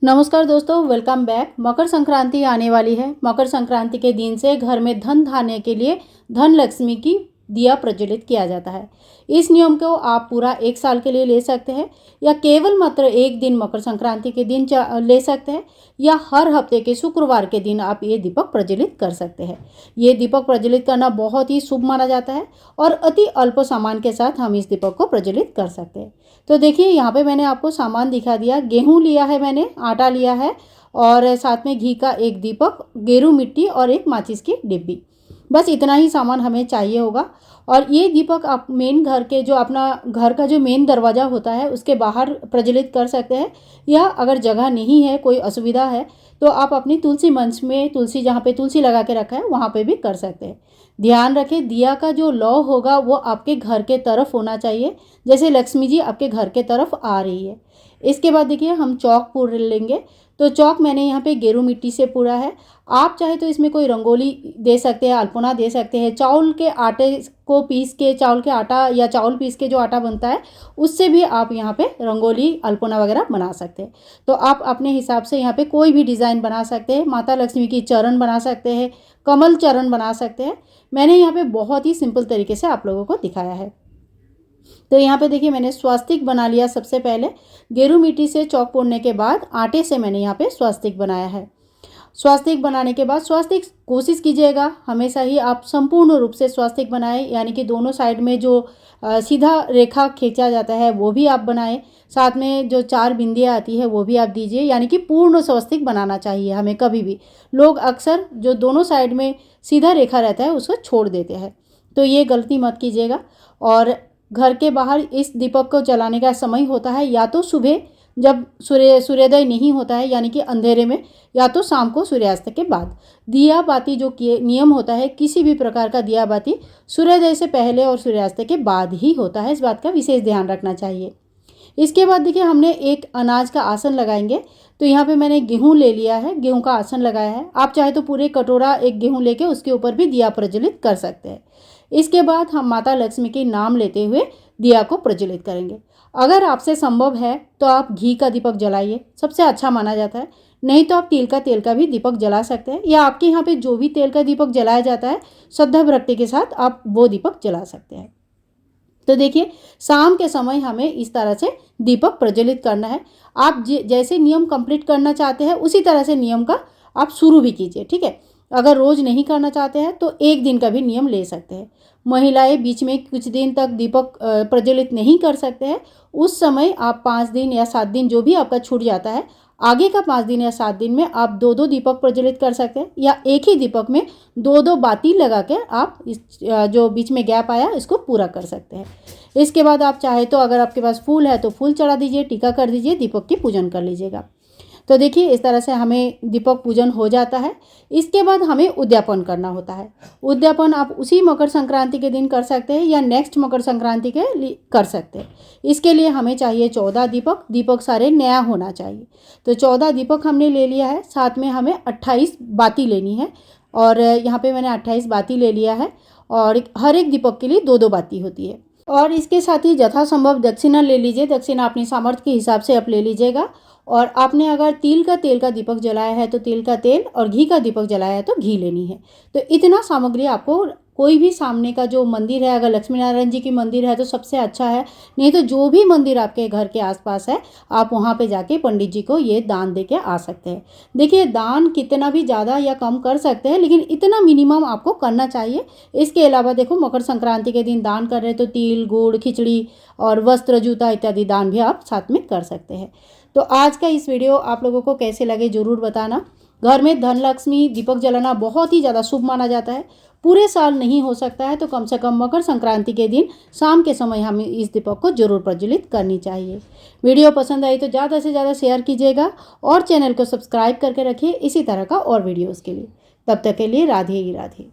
नमस्कार दोस्तों, welcome back. Makar Sankranti आने वाली है। मकर संक्रांति के दिन से घर में धन धान्य के लिए धन लक्ष्मी की दिया प्रज्वलित किया जाता है। इस नियम को आप पूरा 1 साल के लिए ले सकते हैं या केवल मात्र एक दिन मकर संक्रांति के दिन ले सकते हैं या हर हफ्ते के शुक्रवार के दिन आप ये दीपक प्रज्वलित कर सकते हैं। ये दीपक प्रज्वलित करना बहुत ही शुभ माना जाता है और अति अल्प सामान के साथ हम इस दीपक को प्रज्वलित कर सकते हैं। तो देखिए, यहाँ पे मैंने आपको सामान दिखा दिया। गेहूँ लिया है मैंने, आटा लिया है और साथ में घी का एक दीपक, गेरू मिट्टी और एक माचिस की डिब्बी। बस इतना ही सामान हमें चाहिए होगा। और ये दीपक आप मेन घर के जो अपना घर का जो मेन दरवाज़ा होता है उसके बाहर प्रज्वलित कर सकते हैं, या अगर जगह नहीं है, कोई असुविधा है, तो आप अपनी तुलसी मंच में, तुलसी जहाँ पे तुलसी लगा के रखा है वहाँ पे भी कर सकते हैं। ध्यान रखें, दिया का जो लौ होगा वो आपके घर के तरफ होना चाहिए, जैसे लक्ष्मी जी आपके घर के तरफ आ रही है। इसके बाद देखिए, हम चौक पूर लेंगे। तो चौक मैंने यहाँ पे गेरू मिट्टी से पूरा है। आप चाहे तो इसमें कोई रंगोली दे सकते हैं, अल्पना दे सकते हैं। चावल के आटे को पीस के, चावल के आटा या चावल पीस के जो आटा बनता है उससे भी आप यहाँ पे रंगोली, अल्पना वगैरह बना सकते हैं। तो आप अपने हिसाब से यहाँ पे कोई भी डिज़ाइन बना सकते हैं। माता लक्ष्मी की चरण बना सकते हैं, कमल चरण बना सकते हैं। मैंने यहाँ पे बहुत ही सिंपल तरीके से आप लोगों को दिखाया है। तो यहाँ पे देखिए, मैंने स्वास्तिक बना लिया। सबसे पहले गेरू मिट्टी से चौक पोड़ने के बाद आटे से मैंने यहाँ पे स्वास्तिक बनाया है। स्वास्तिक बनाने के बाद, स्वास्तिक कोशिश कीजिएगा हमेशा ही आप संपूर्ण रूप से स्वास्तिक बनाएं, यानी कि दोनों साइड में जो सीधा रेखा खींचा जाता है वो भी आप बनाएं। साथ में जो 4 बिंदियाँ आती है वो भी आप दीजिए, यानी कि पूर्ण स्वास्तिक बनाना चाहिए हमें कभी भी। लोग अक्सर जो दोनों साइड में सीधा रेखा रहता है उसको छोड़ देते हैं, तो ये गलती मत कीजिएगा। और घर के बाहर इस दीपक को जलाने का समय होता है या तो सुबह जब सूर्योदय नहीं होता है, यानी कि अंधेरे में, या तो शाम को सूर्यास्त के बाद। दिया बाती जो नियम होता है, किसी भी प्रकार का दिया बाती सूर्योदय से पहले और सूर्यास्त के बाद ही होता है। इस बात का विशेष ध्यान रखना चाहिए। इसके बाद देखिए, हमने एक अनाज का आसन लगाएंगे। तो यहाँ पे मैंने गेहूँ ले लिया है, गेहूँ का आसन लगाया है। आप चाहे तो पूरे कटोरा एक गेहूँ लेके उसके ऊपर भी दिया प्रज्वलित कर सकते हैं। इसके बाद हम माता लक्ष्मी के नाम लेते हुए दिया को प्रज्वलित करेंगे। अगर आपसे संभव है तो आप घी का दीपक जलाइए, सबसे अच्छा माना जाता है। नहीं तो आप तिल का तेल का भी दीपक जला सकते हैं, या आपके यहाँ पे जो भी तेल का दीपक जलाया जाता है श्रद्धा भक्ति के साथ आप वो दीपक जला सकते हैं। तो देखिए, शाम के समय हमें इस तरह से दीपक प्रज्वलित करना है। आप जैसे नियम कंप्लीट करना चाहते हैं उसी तरह से नियम का आप शुरू भी कीजिए, ठीक है। अगर रोज़ नहीं करना चाहते हैं तो एक दिन का भी नियम ले सकते हैं। महिलाएं बीच में कुछ दिन तक दीपक प्रज्वलित नहीं कर सकते हैं, उस समय आप 5 दिन या 7 दिन जो भी आपका छूट जाता है, आगे का 5 दिन या 7 दिन में आप 2-2 दीपक प्रज्वलित कर सकते हैं, या एक ही दीपक में 2-2 बाती लगा के आप इस जो बीच में गैप आया इसको पूरा कर सकते हैं। इसके बाद आप चाहे तो, अगर आपके पास फूल है तो फूल चढ़ा दीजिए, टीका कर दीजिए, दीपक की पूजन कर लीजिएगा। तो देखिए, इस तरह से हमें दीपक पूजन हो जाता है। इसके बाद हमें उद्यापन करना होता है। उद्यापन आप उसी मकर संक्रांति के दिन कर सकते हैं या नेक्स्ट मकर संक्रांति के लिए कर सकते हैं। इसके लिए हमें चाहिए 14 दीपक। दीपक सारे नया होना चाहिए। तो 14 दीपक हमने ले लिया है। साथ में हमें 28 बाती लेनी है, और यहाँ पे मैंने 28 बाती ले लिया है, और हर एक दीपक के लिए 2-2 बाती होती है। और इसके साथ ही यथासंभव दक्षिणा ले लीजिए। दक्षिणा अपनी सामर्थ्य के हिसाब से आप ले लीजिएगा। और आपने अगर तिल का तेल का दीपक जलाया है तो तिल का तेल, और घी का दीपक जलाया है तो घी लेनी है। तो इतना सामग्री आपको, कोई भी सामने का जो मंदिर है, अगर लक्ष्मी नारायण जी की मंदिर है तो सबसे अच्छा है, नहीं तो जो भी मंदिर आपके घर के आसपास है आप वहाँ पे जाके पंडित जी को ये दान दे के आ सकते हैं। देखिए, दान कितना भी ज़्यादा या कम कर सकते हैं, लेकिन इतना मिनिमम आपको करना चाहिए। इसके अलावा देखो, मकर संक्रांति के दिन दान कर रहे हैं तो तिल, गुड़, खिचड़ी और वस्त्र, जूता इत्यादि दान भी आप साथ में कर सकते हैं। तो आज का इस वीडियो आप लोगों को कैसे लगे ज़रूर बताना। घर में धन लक्ष्मी दीपक जलाना बहुत ही ज़्यादा शुभ माना जाता है। पूरे साल नहीं हो सकता है तो कम से कम मकर संक्रांति के दिन शाम के समय हमें इस दीपक को जरूर प्रज्वलित करनी चाहिए। वीडियो पसंद आई तो ज़्यादा से ज़्यादा शेयर कीजिएगा और चैनल को सब्सक्राइब करके रखिए इसी तरह का और वीडियोज़ के लिए। तब तक के लिए राधे ही राधे।